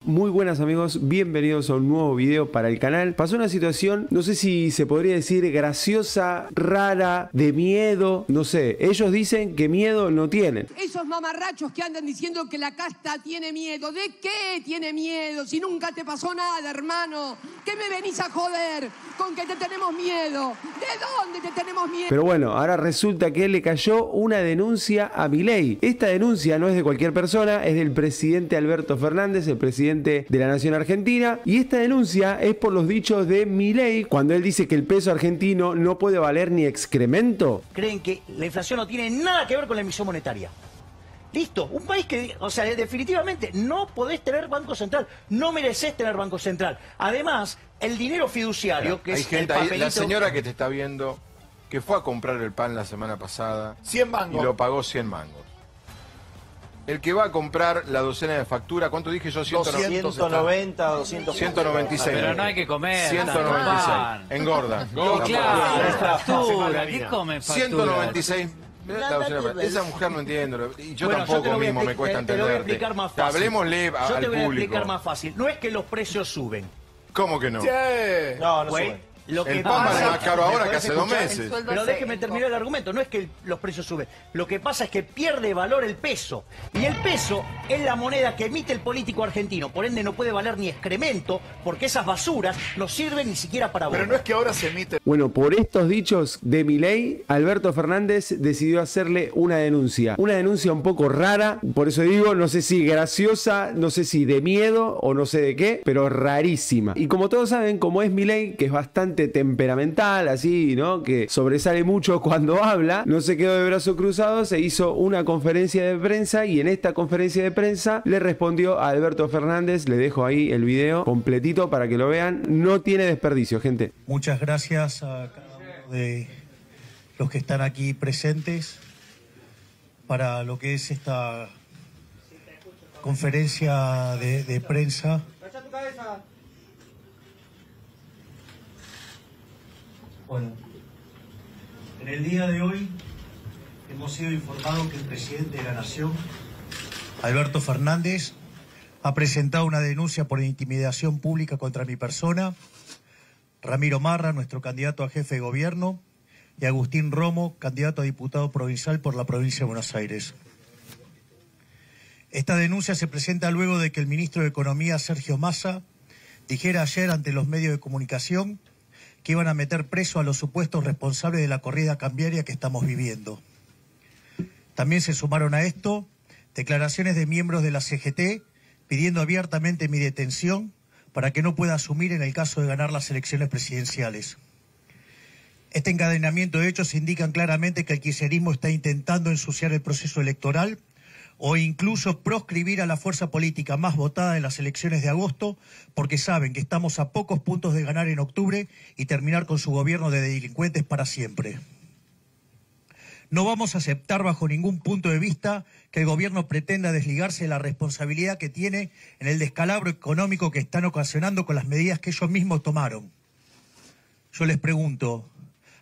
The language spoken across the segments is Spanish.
Muy buenas amigos, bienvenidos a un nuevo video para el canal. Pasó una situación, no sé si se podría decir graciosa, rara, de miedo, no sé. Ellos dicen que miedo no tienen. Esos mamarrachos que andan diciendo que la casta tiene miedo. ¿De qué tiene miedo? Si nunca te pasó nada, hermano. ¿Qué me venís a joder con que te tenemos miedo? ¿De dónde te tenemos miedo? Pero bueno, ahora resulta que le cayó una denuncia a Milei. Esta denuncia no es de cualquier persona, es del presidente Alberto Fernández, el presidente de la nación argentina, y esta denuncia es por los dichos de Milei cuando él dice que el peso argentino no puede valer ni excremento. Creen que la inflación no tiene nada que ver con la emisión monetaria. Listo, un país que, o sea, definitivamente no podés tener Banco Central, no mereces tener Banco Central. Además, el dinero fiduciario, que hay es gente el ahí, papelito... la señora que te está viendo, que fue a comprar el pan la semana pasada 100 mangos. y lo pagó 100 mangos. El que va a comprar la docena de factura, ¿cuánto dije yo? 190, 200. 196. Pero no hay que comer. 196. Pan. Engorda. Claro, es factura. ¿Qué come factura? 196. Esa mujer no entiendo. Y yo Bueno, tampoco mismo me cuesta te lo voy a entenderte. explicar más fácil. Hablemosle Yo al te voy a público. explicar más fácil. No es que los precios suben. ¿Cómo que no? No, no Güey, sube. lo que El pan vale pasa- más caro ahora ¿me que hace podés 2 escuchar? meses. Pero déjeme terminar el argumento. No es que los precios suben. Lo que pasa es que pierde valor el peso. Y el peso es la moneda que emite el político argentino. Por ende no puede valer ni excremento, porque esas basuras no sirven ni siquiera para Pero vos. no es que ahora se emite. Bueno, por estos dichos de Milei, Alberto Fernández decidió hacerle una denuncia. Una denuncia un poco rara, por eso digo, no sé si graciosa, no sé si de miedo o no sé de qué, pero rarísima. Y como todos saben, como es Milei, que es bastante temperamental, así, ¿no? Que sobresale mucho cuando habla, no se quedó de brazos cruzados, se hizo una conferencia de prensa y en esta conferencia de prensa le respondió a Alberto Fernández. Le dejo ahí el video completito para que lo vean. No tiene desperdicio, gente. Muchas gracias a cada uno de los que están aquí presentes para lo que es esta conferencia de prensa. Bueno, en el día de hoy hemos sido informados que el presidente de la Nación, Alberto Fernández, ha presentado una denuncia por intimidación pública contra mi persona, Ramiro Marra, nuestro candidato a jefe de gobierno, y Agustín Romo, candidato a diputado provincial por la provincia de Buenos Aires. Esta denuncia se presenta luego de que el ministro de Economía, Sergio Massa, dijera ayer ante los medios de comunicación que iban a meter preso a los supuestos responsables de la corrida cambiaria que estamos viviendo. También se sumaron a esto declaraciones de miembros de la CGT pidiendo abiertamente mi detención para que no pueda asumir en el caso de ganar las elecciones presidenciales. Este encadenamiento de hechos indican claramente que el kirchnerismo está intentando ensuciar el proceso electoral o incluso proscribir a la fuerza política más votada en las elecciones de agosto, porque saben que estamos a pocos puntos de ganar en octubre y terminar con su gobierno de delincuentes para siempre. No vamos a aceptar bajo ningún punto de vista que el gobierno pretenda desligarse de la responsabilidad que tiene en el descalabro económico que están ocasionando con las medidas que ellos mismos tomaron. Yo les pregunto,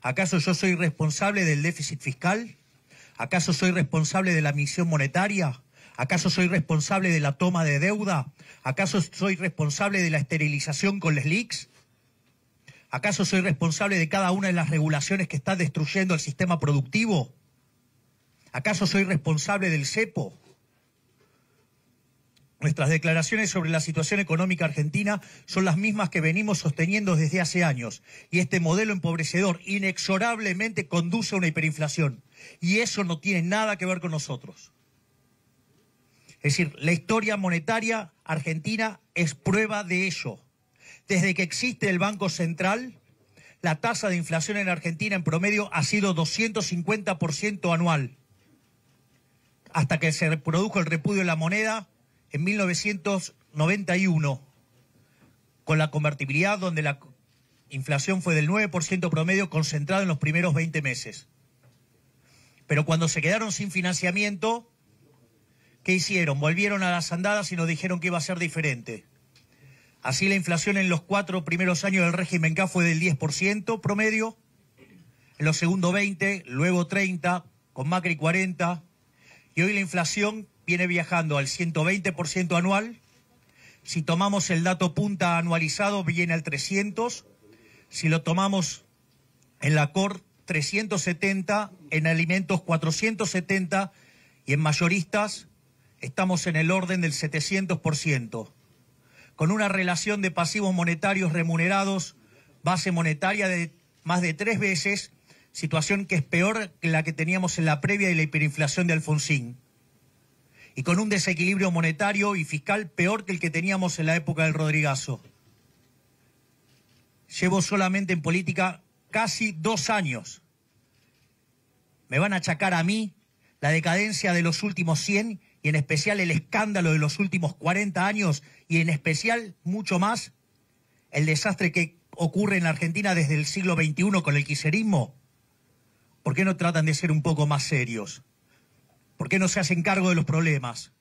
¿acaso yo soy responsable del déficit fiscal? ¿Acaso soy responsable de la emisión monetaria? ¿Acaso soy responsable de la toma de deuda? ¿Acaso soy responsable de la esterilización con las LELIQs? ¿Acaso soy responsable de cada una de las regulaciones que están destruyendo el sistema productivo? ¿Acaso soy responsable del cepo? Nuestras declaraciones sobre la situación económica argentina son las mismas que venimos sosteniendo desde hace años. Y este modelo empobrecedor inexorablemente conduce a una hiperinflación. Y eso no tiene nada que ver con nosotros. Es decir, la historia monetaria argentina es prueba de ello. Desde que existe el Banco Central, la tasa de inflación en Argentina en promedio ha sido 250% anual. Hasta que se produjo el repudio de la moneda en 1991, con la convertibilidad donde la inflación fue del 9% promedio concentrado en los primeros 20 meses. Pero cuando se quedaron sin financiamiento, ¿qué hicieron? Volvieron a las andadas y nos dijeron que iba a ser diferente. Así la inflación en los 4 primeros años del régimen K fue del 10% promedio, en los segundos 20%, luego 30%, con Macri 40%, y hoy la inflación viene viajando al 120% anual, Si tomamos el dato punta anualizado, viene al 300. Si lo tomamos en la COR, 370, en alimentos 470 y en mayoristas estamos en el orden del 700%, con una relación de pasivos monetarios remunerados, base monetaria de más de 3 veces, situación que es peor que la que teníamos en la previa de la hiperinflación de Alfonsín, y con un desequilibrio monetario y fiscal peor que el que teníamos en la época del Rodrigazo. Llevo solamente en política casi 2 años. Me van a achacar a mí la decadencia de los últimos 100 y en especial el escándalo de los últimos 40 años y en especial mucho más el desastre que ocurre en la Argentina desde el siglo XXI con el kirchnerismo. ¿Por qué no tratan de ser un poco más serios? ¿Por qué no se hacen cargo de los problemas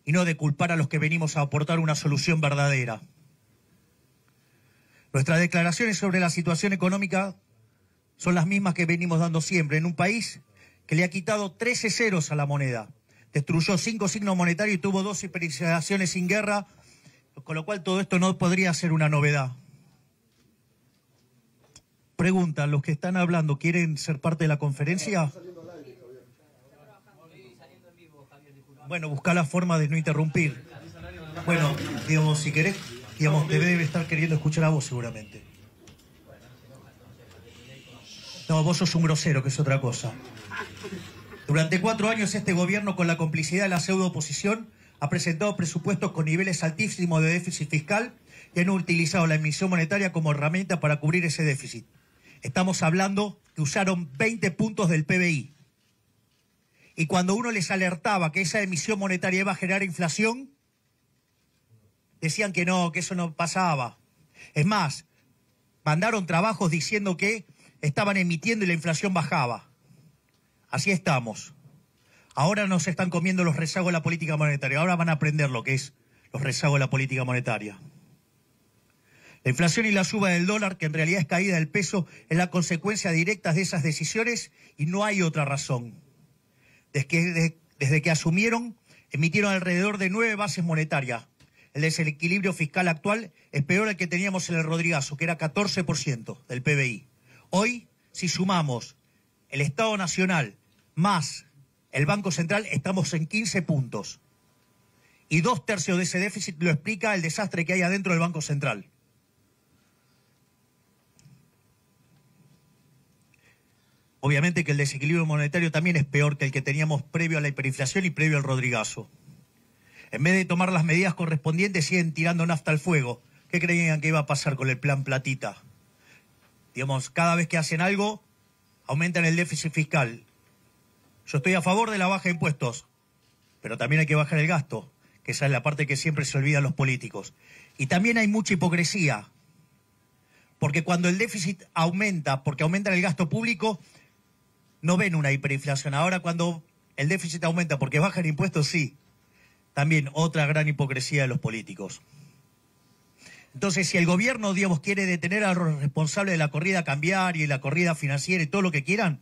y no de culpar a los que venimos a aportar una solución verdadera? Nuestras declaraciones sobre la situación económica son las mismas que venimos dando siempre en un país que le ha quitado 13 ceros a la moneda. Destruyó 5 signos monetarios y tuvo 2 hiperinflaciones sin guerra, con lo cual todo esto no podría ser una novedad. Pregunta, ¿los que están hablando quieren ser parte de la conferencia? Bueno, busca la forma de no interrumpir. Bueno, digamos, si querés, digamos, te debe estar queriendo escuchar a vos seguramente. No, vos sos un grosero, que es otra cosa. Durante 4 años este gobierno, con la complicidad de la pseudo-oposición, ha presentado presupuestos con niveles altísimos de déficit fiscal y han utilizado la emisión monetaria como herramienta para cubrir ese déficit. Estamos hablando que usaron 20 puntos del PBI. Y cuando uno les alertaba que esa emisión monetaria iba a generar inflación, decían que no, que eso no pasaba. Es más, mandaron trabajos diciendo que estaban emitiendo y la inflación bajaba. Así estamos. Ahora nos están comiendo los rezagos de la política monetaria. Ahora van a aprender lo que es los rezagos de la política monetaria. La inflación y la suba del dólar, que en realidad es caída del peso, es la consecuencia directa de esas decisiones y no hay otra razón. Desde que asumieron, emitieron alrededor de 9 bases monetarias. El desequilibrio fiscal actual es peor al que teníamos en el Rodrigazo, que era 14% del PBI. Hoy, si sumamos el Estado Nacional más el Banco Central, estamos en 15 puntos. Y 2/3 de ese déficit lo explica el desastre que hay adentro del Banco Central. Obviamente que el desequilibrio monetario también es peor que el que teníamos previo a la hiperinflación y previo al Rodrigazo. En vez de tomar las medidas correspondientes, siguen tirando nafta al fuego. ¿Qué creían que iba a pasar con el plan Platita? Digamos, cada vez que hacen algo, aumentan el déficit fiscal. Yo estoy a favor de la baja de impuestos, pero también hay que bajar el gasto, que esa es la parte que siempre se olvidan los políticos. Y también hay mucha hipocresía, porque cuando el déficit aumenta, porque aumenta el gasto público, no ven una hiperinflación. Ahora cuando el déficit aumenta porque bajan impuestos, sí. También otra gran hipocresía de los políticos. Entonces, si el gobierno, digamos, quiere detener a los responsables de la corrida cambiaria y la corrida financiera y todo lo que quieran,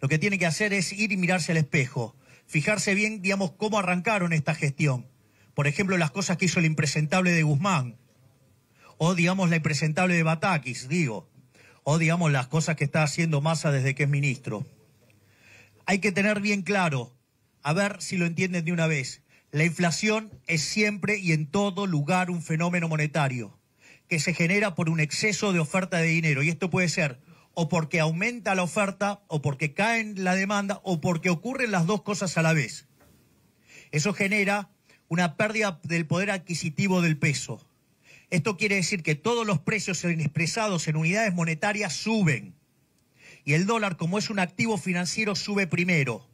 lo que tiene que hacer es ir y mirarse al espejo. Fijarse bien, digamos, cómo arrancaron esta gestión. Por ejemplo, las cosas que hizo el impresentable de Guzmán. O, digamos, la impresentable de Batakis, digo. O, digamos, las cosas que está haciendo Massa desde que es ministro. Hay que tener bien claro, a ver si lo entienden de una vez. La inflación es siempre y en todo lugar un fenómeno monetario que se genera por un exceso de oferta de dinero. Y esto puede ser o porque aumenta la oferta, o porque cae la demanda, o porque ocurren las dos cosas a la vez. Eso genera una pérdida del poder adquisitivo del peso. Esto quiere decir que todos los precios expresados en unidades monetarias suben. Y el dólar, como es un activo financiero, sube primero.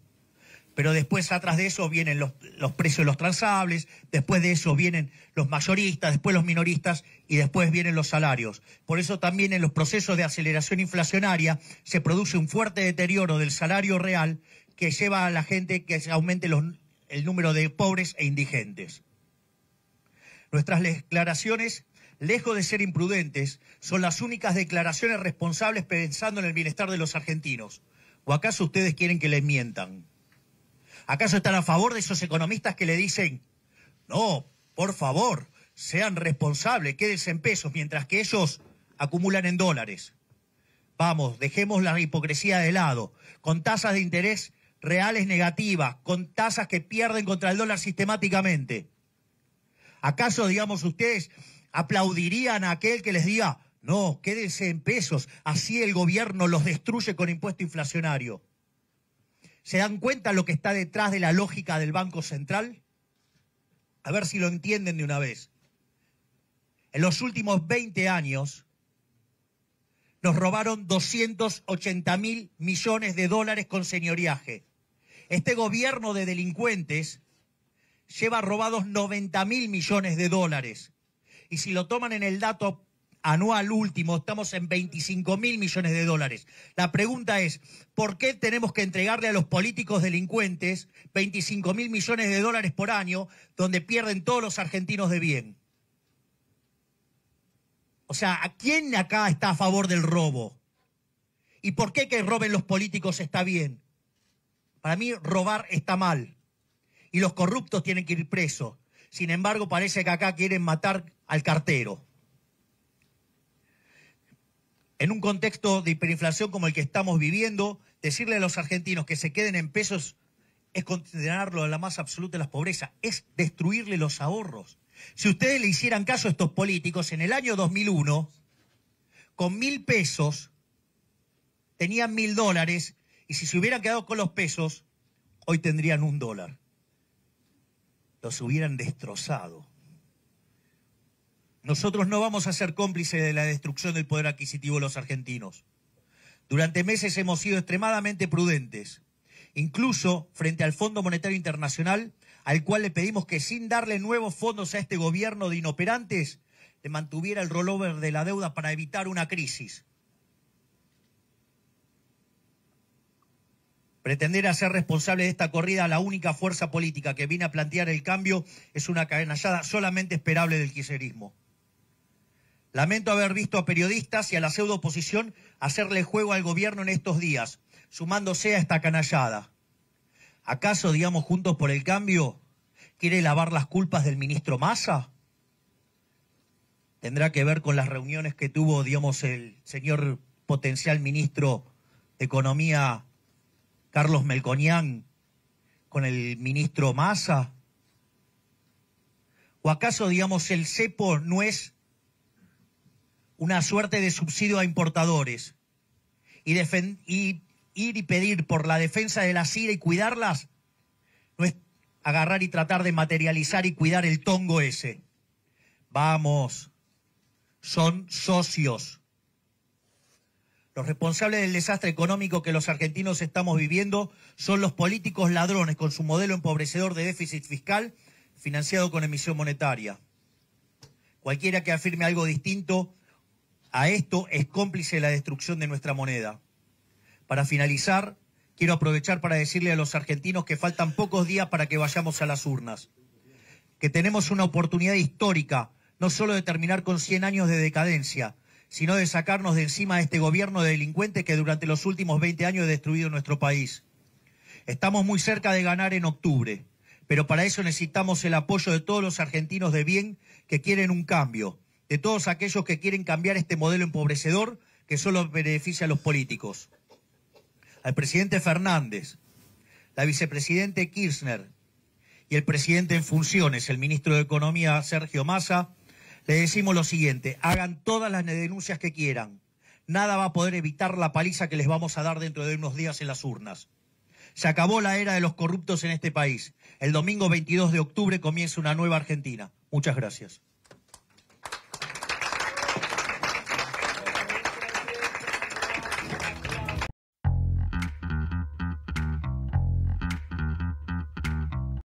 Pero después, atrás de eso, vienen los precios de los transables, después de eso vienen los mayoristas, después los minoristas y después vienen los salarios. Por eso también en los procesos de aceleración inflacionaria se produce un fuerte deterioro del salario real que lleva a la gente que aumente el número de pobres e indigentes. Nuestras declaraciones, lejos de ser imprudentes, son las únicas declaraciones responsables pensando en el bienestar de los argentinos. ¿O acaso ustedes quieren que les mientan? ¿Acaso están a favor de esos economistas que le dicen, no, por favor, sean responsables, quédense en pesos, mientras que ellos acumulan en dólares. Vamos, dejemos la hipocresía de lado, con tasas de interés reales negativas, con tasas que pierden contra el dólar sistemáticamente. ¿Acaso, digamos, ustedes aplaudirían a aquel que les diga, no, quédense en pesos, así el gobierno los destruye con impuesto inflacionario? ¿Se dan cuenta lo que está detrás de la lógica del Banco Central? A ver si lo entienden de una vez. En los últimos 20 años nos robaron 280.000 millones de dólares con señoriaje. Este gobierno de delincuentes lleva robados 90.000 millones de dólares. Y si lo toman en el dato anual último, estamos en 25.000 millones de dólares. La pregunta es, ¿por qué tenemos que entregarle a los políticos delincuentes 25.000 millones de dólares por año, donde pierden todos los argentinos de bien? O sea, ¿a quién acá está a favor del robo? ¿Y por qué que roben los políticos está bien? Para mí, robar está mal. Y los corruptos tienen que ir presos. Sin embargo, parece que acá quieren matar al cartero. En un contexto de hiperinflación como el que estamos viviendo, decirle a los argentinos que se queden en pesos es considerarlo de la más absoluta de las pobrezas, es destruirle los ahorros. Si ustedes le hicieran caso a estos políticos, en el año 2001, con 1.000 pesos, tenían $1.000, y si se hubieran quedado con los pesos, hoy tendrían $1. Los hubieran destrozado. Nosotros no vamos a ser cómplices de la destrucción del poder adquisitivo de los argentinos. Durante meses hemos sido extremadamente prudentes, incluso frente al Fondo Monetario Internacional, al cual le pedimos que sin darle nuevos fondos a este gobierno de inoperantes, le mantuviera el rollover de la deuda para evitar una crisis. Pretender hacer responsable de esta corrida a la única fuerza política que viene a plantear el cambio es una canallada solamente esperable del kirchnerismo. Lamento haber visto a periodistas y a la pseudo oposición hacerle juego al gobierno en estos días, sumándose a esta canallada. ¿Acaso, digamos, Juntos por el Cambio quiere lavar las culpas del ministro Massa? Tendrá que ver con las reuniones que tuvo, digamos, el señor potencial ministro de Economía, Carlos Melconian, con el ministro Massa. ¿O acaso, digamos, el cepo no es una suerte de subsidio a importadores? Y ir y pedir por la defensa de la CIRA y cuidarlas, no es agarrar y tratar de materializar y cuidar el tongo ese. Vamos, son socios. Los responsables del desastre económico que los argentinos estamos viviendo son los políticos ladrones con su modelo empobrecedor de déficit fiscal financiado con emisión monetaria. Cualquiera que afirme algo distinto a esto es cómplice de la destrucción de nuestra moneda. Para finalizar, quiero aprovechar para decirle a los argentinos que faltan pocos días para que vayamos a las urnas, que tenemos una oportunidad histórica, no solo de terminar con 100 años de decadencia, sino de sacarnos de encima de este gobierno de delincuentes que durante los últimos 20 años ha destruido nuestro país. Estamos muy cerca de ganar en octubre, pero para eso necesitamos el apoyo de todos los argentinos de bien que quieren un cambio, de todos aquellos que quieren cambiar este modelo empobrecedor que solo beneficia a los políticos. Al presidente Fernández, la vicepresidente Kirchner y el presidente en funciones, el ministro de Economía Sergio Massa, le decimos lo siguiente: hagan todas las denuncias que quieran. Nada va a poder evitar la paliza que les vamos a dar dentro de unos días en las urnas. Se acabó la era de los corruptos en este país. El domingo 22 de octubre comienza una nueva Argentina. Muchas gracias.